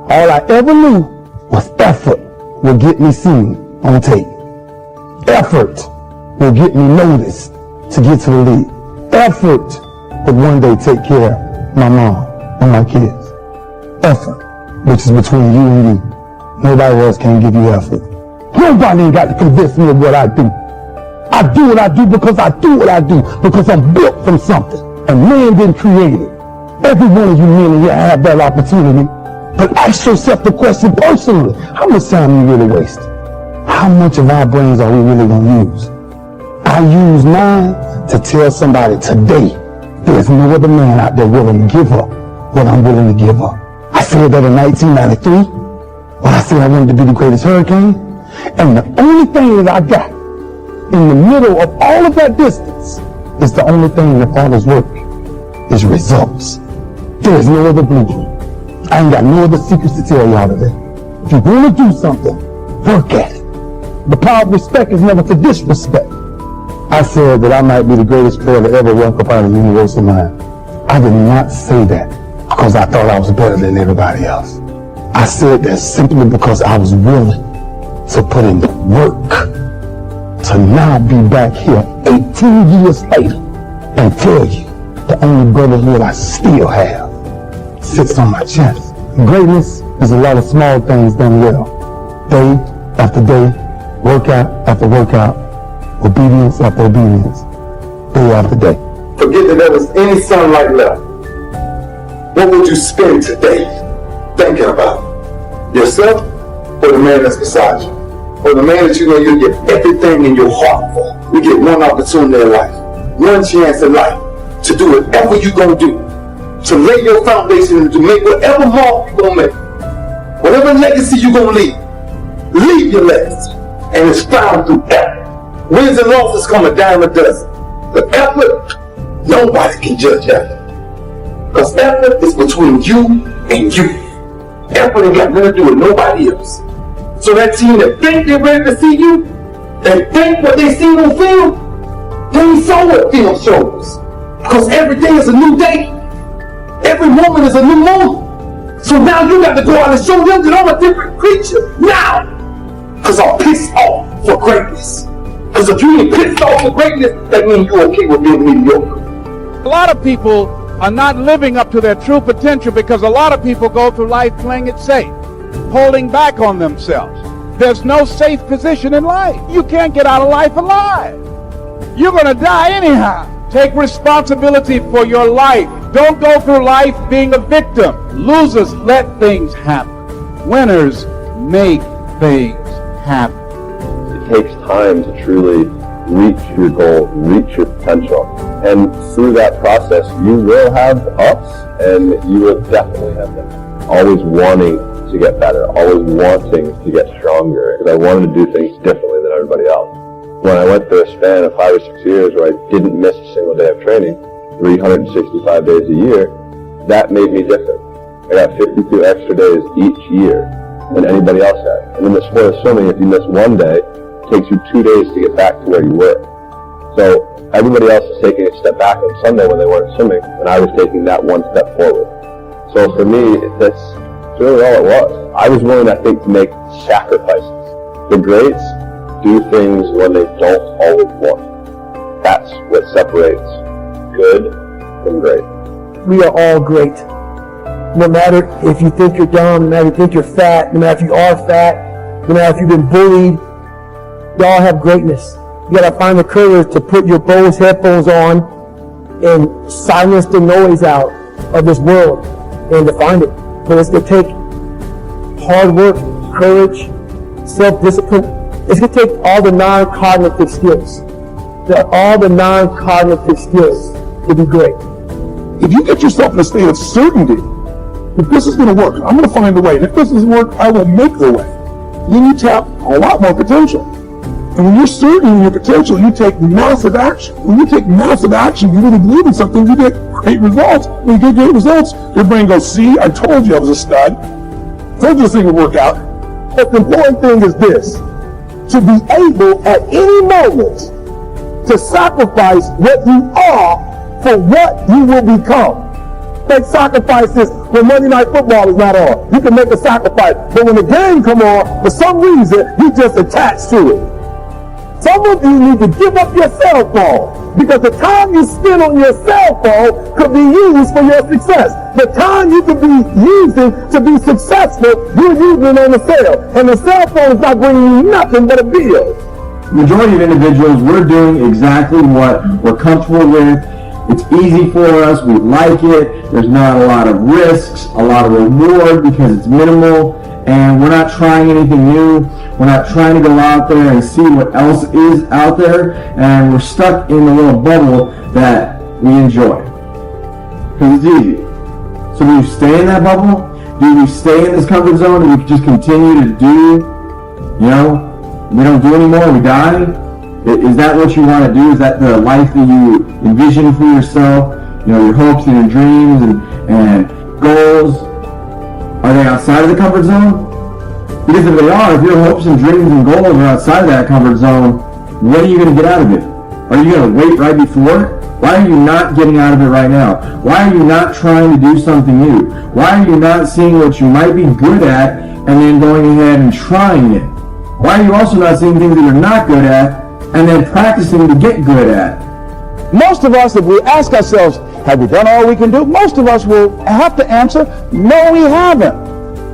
All I ever knew was effort will get me seen on tape. Effort will get me noticed to get to the league. Effort would one day take care of my mom and my kids. Effort, which is between you and you. Nobody else can give you effort. Nobody ain't got to convince me of what I do. I do what I do because I do what I do, because I'm built from something. And man didn't create it. Every one of you men here have that opportunity. But ask yourself the question personally. How much time are you really wasting? How much of our brains are we really going to use? I use mine to tell somebody today there's no other man out there willing to give up what I'm willing to give up. I said that in 1993 when I said I wanted to be the greatest hurricane. And the only thing that I got in the middle of all of that distance is the only thing that follows work is results. There's no other blueprint. I ain't got no other secrets to tell y'all today. If you want to do something, work at it. The power of respect is never to disrespect. I said that I might be the greatest player to ever walk up out of the universal mind. I did not say that because I thought I was better than everybody else. I said that simply because I was willing to put in the work to now be back here 18 years later and tell you the only brotherhood I still have sits on my chest. Greatness is a lot of small things done well. Day after day, workout after workout, obedience after obedience, day after day. Forget that there was any sunlight left. What would you spend today thinking about? Yourself or the man that's beside you? Or the man that you know you'll get everything in your heart for? You get one opportunity in life, one chance in life to do whatever you're going to do, to lay your foundation and to make whatever mark you're going to make, whatever legacy you're going to leave your legacy. And it's found through effort. Wins and losses come a dime a dozen. The effort, nobody can judge effort. Because effort is between you and you. Effort ain't got nothing to do with nobody else. So that team that think they're ready to see you, and think what they see on film, they ain't saw what film shows. Because every day is a new day. Every moment is a new moment. So now you got to go out and show them that I'm a different creature. Now! Because I'm pissed off for greatness. Because if you ain't pissed off for greatness, that means you're okay with being mediocre. A lot of people are not living up to their true potential because a lot of people go through life playing it safe, holding back on themselves. There's no safe position in life. You can't get out of life alive. You're going to die anyhow. Take responsibility for your life. Don't go through life being a victim. Losers let things happen. Winners make things happen. It takes time to truly reach your goal, reach your potential. And through that process, you will have ups and you will definitely have downs. Always wanting to get better, always wanting to get stronger. Because I wanted to do things differently than everybody else. When I went through a span of 5 or 6 years where I didn't miss a single day of training, 365 days a year, that made me different. I got 52 extra days each year than anybody else had. And in the sport of swimming, if you miss one day, it takes you 2 days to get back to where you were. So everybody else was taking a step back on Sunday when they weren't swimming, and I was taking that one step forward. So for me, that's really all it was. I was willing, I think, to make sacrifices. The greats do things when they don't always want. That's what separates good from great. We are all great. No matter if you think you're dumb, no matter if you think you're fat, no matter if you are fat, no matter if you've been bullied, we all have greatness. You gotta find the courage to put your Bose headphones on and silence the noise out of this world and to find it. But it's gonna take hard work, courage, self-discipline. It's going to take all the non-cognitive skills. All the non-cognitive skills to be great. If you get yourself in a state of certainty that this is going to work, I'm going to find a way. And if this doesn't work, I will make the way. Then you tap a lot more potential. And when you're certain in your potential, you take massive action. When you take massive action, you really believe in something, you get great results. When you get great results, your brain goes, see, I told you I was a stud. I told you this thing would work out. But the important thing is this. To be able at any moment to sacrifice what you are for what you will become. make sacrifices when Monday Night Football is not on. You can make a sacrifice. But when the game come on, for some reason, you just attached to it. Some of you need to give up your cell phone, because the time you spend on your cell phone could be used for your success. The time you could be using to be successful, you're using it on the cell. And the cell phone is not bringing you nothing but a bill. Majority of individuals, we're doing exactly what we're comfortable with. It's easy for us. We like it. There's not a lot of risks, a lot of reward because it's minimal, and we're not trying anything new. We're not trying to go out there and see what else is out there, and we're stuck in the little bubble that we enjoy because it's easy. So do you stay in that bubble? Do you stay in this comfort zone and we just continue to do, we don't do anymore, we die? Is that what you want to do? Is that the life that you envision for yourself? Your hopes and your dreams and goals, are they outside of the comfort zone? Because if they are, if your hopes and dreams and goals are outside of that comfort zone, what are you going to get out of it? Are you going to wait right before it? Why are you not getting out of it right now? Why are you not trying to do something new? Why are you not seeing what you might be good at and then going ahead and trying it? Why are you also not seeing things that you're not good at and then practicing to get good at? Most of us, if we ask ourselves, have we done all we can do? Most of us will have to answer, no, we haven't.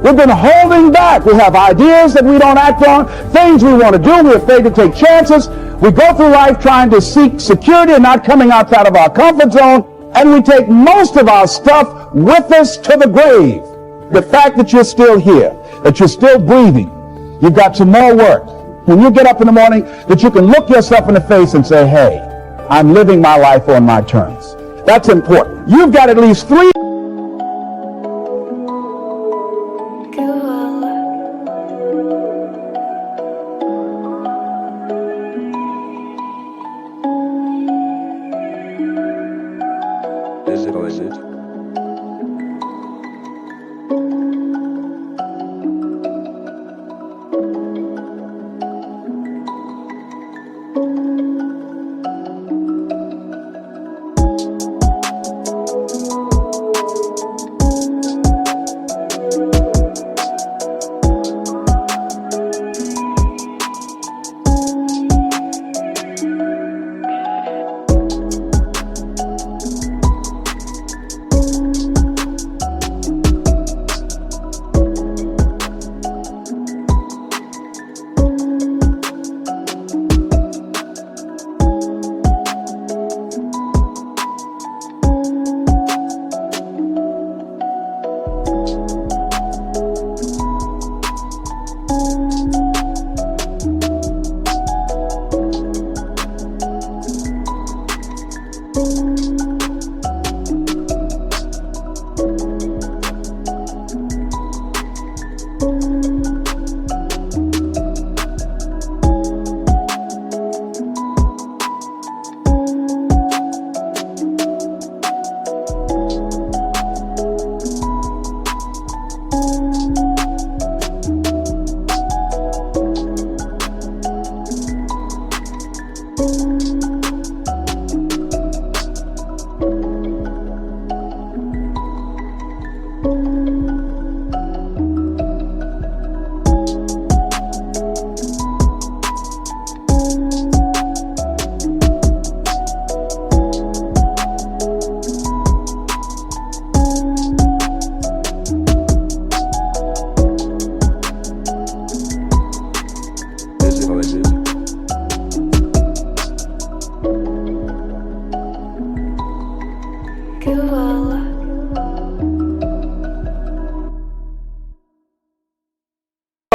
We've been holding back. We have ideas that we don't act on, things we want to do. We're afraid to take chances. We go through life trying to seek security and not coming outside of our comfort zone, and we take most of our stuff with us to the grave. The fact that you're still here, that you're still breathing, you've got some more work. When you get up in the morning, that you can look yourself in the face and say, hey, I'm living my life on my terms. That's important. You've got at least 3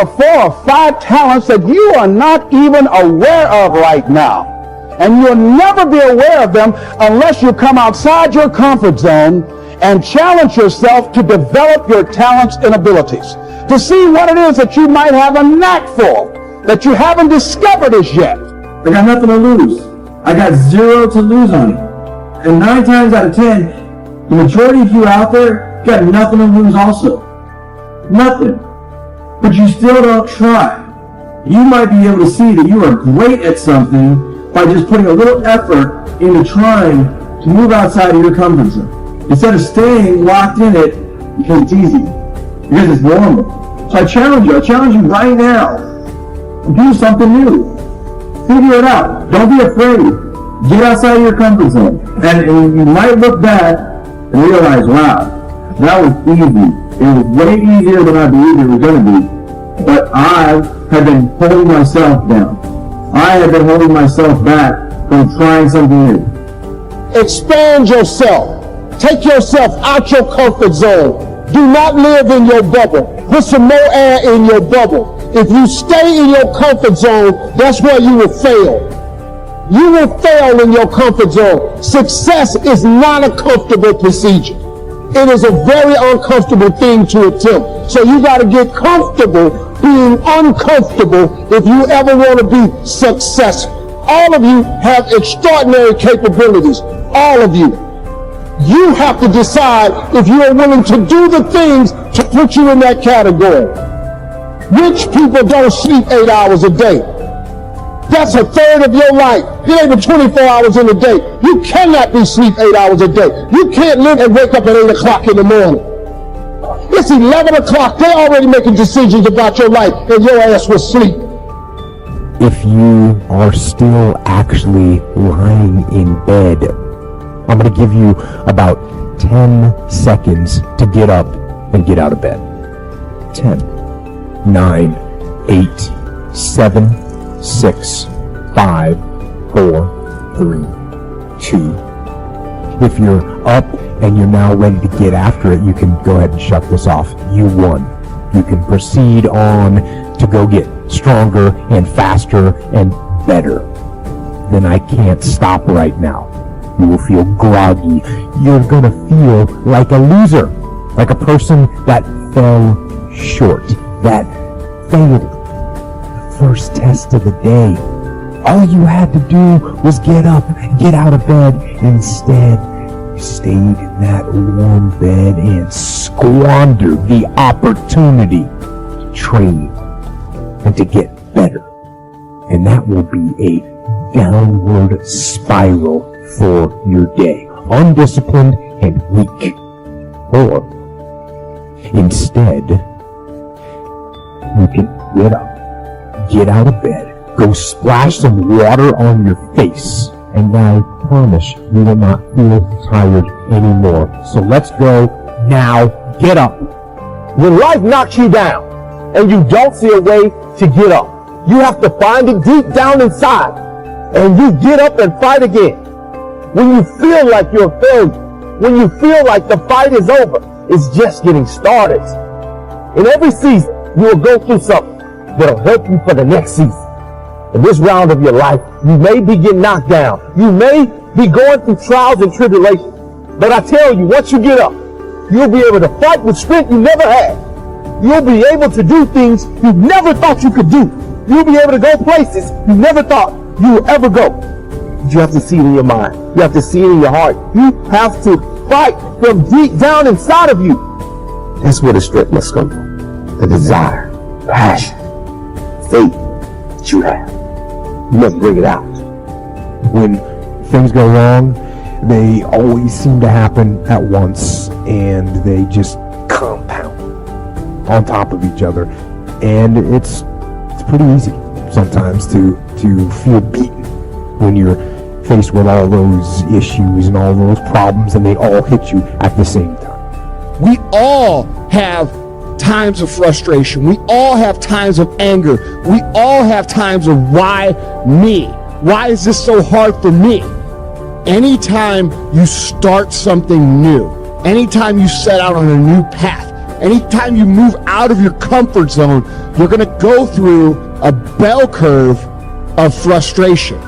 4 or 5 talents that you are not even aware of right now. And you'll never be aware of them unless you come outside your comfort zone and challenge yourself to develop your talents and abilities, to see what it is that you might have a knack for, that you haven't discovered as yet. I got nothing to lose. I got 0 to lose on it. And 9 times out of 10, the majority of you out there got nothing to lose also. Nothing. But you still don't try. You might be able to see that you are great at something by just putting a little effort into trying to move outside of your comfort zone. instead of staying locked in it because it's easy, because it's normal. So I challenge you right now, do something new. Figure it out. Don't be afraid. Get outside of your comfort zone. And you might look back and realize, wow, that was easy. It was way easier than I believed it was going to be. But I have been holding myself down. I have been holding myself back from trying something new. Expand yourself. Take yourself out your comfort zone. Do not live in your bubble. Put some more air in your bubble. If you stay in your comfort zone, that's where you will fail. You will fail in your comfort zone. Success is not a comfortable procedure. It is a very uncomfortable thing to attempt. So you got to get comfortable being uncomfortable if you ever want to be successful. All of you have extraordinary capabilities. All of you. You have to decide if you are willing to do the things to put you in that category. Rich people don't sleep 8 hours a day. That's a third of your life. It ain't but 24 hours in a day. You cannot be sleep 8 hours a day. You can't live and wake up at 8 o'clock in the morning. It's 11 o'clock. They're already making decisions about your life and your ass will sleep. If you are still actually lying in bed, I'm going to give you about 10 seconds to get up and get out of bed. 10, 9, 8, 7, 6, 5, 4, 3, 2. If you're up and you're now ready to get after it, you can go ahead and shut this off. You won. You can proceed on to go get stronger and faster and better. Then I can't stop right now. You will feel groggy. You're gonna feel like a loser, like a person that fell short, that failed the first test of the day. All you had to do was get up, get out of bed. Instead, you stayed in that warm bed and squandered the opportunity to train and to get better. And that will be a downward spiral for your day, undisciplined and weak. Or instead, you can get up, get out of bed, go splash some water on your face, and I promise you will not feel tired anymore. So let's go now. Get up. When life knocks you down and you don't see a way to get up, you have to find it deep down inside, and you get up and fight again. When you feel like you're a failure, when you feel like the fight is over, it's just getting started. In every season, you will go through something that'll help you for the next season. In this round of your life, you may be getting knocked down. You may be going through trials and tribulations. But I tell you, once you get up, you'll be able to fight with strength you never had. You'll be able to do things you never thought you could do. You'll be able to go places you never thought you would ever go. You have to see it in your mind. You have to see it in your heart. You have to fight from deep down inside of you. That's where the strength must come from. The desire, passion, faith that you have. You must bring it out. When things go wrong, they always seem to happen at once, and they just compound on top of each other. And it's pretty easy sometimes to feel beaten when you're faced with all those issues and all those problems, and they all hit you at the same time. We all have times of frustration. We all have times of anger. We all have times of why me? Why is this so hard for me? Anytime you start something new, anytime you set out on a new path, anytime you move out of your comfort zone, you're going to go through a bell curve of frustration.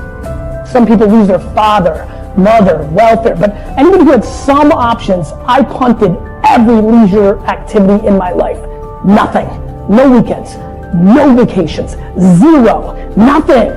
Some people lose their father, mother, welfare, but anybody who had some options, I punted every leisure activity in my life. Nothing. No weekends. No vacations. Zero. Nothing.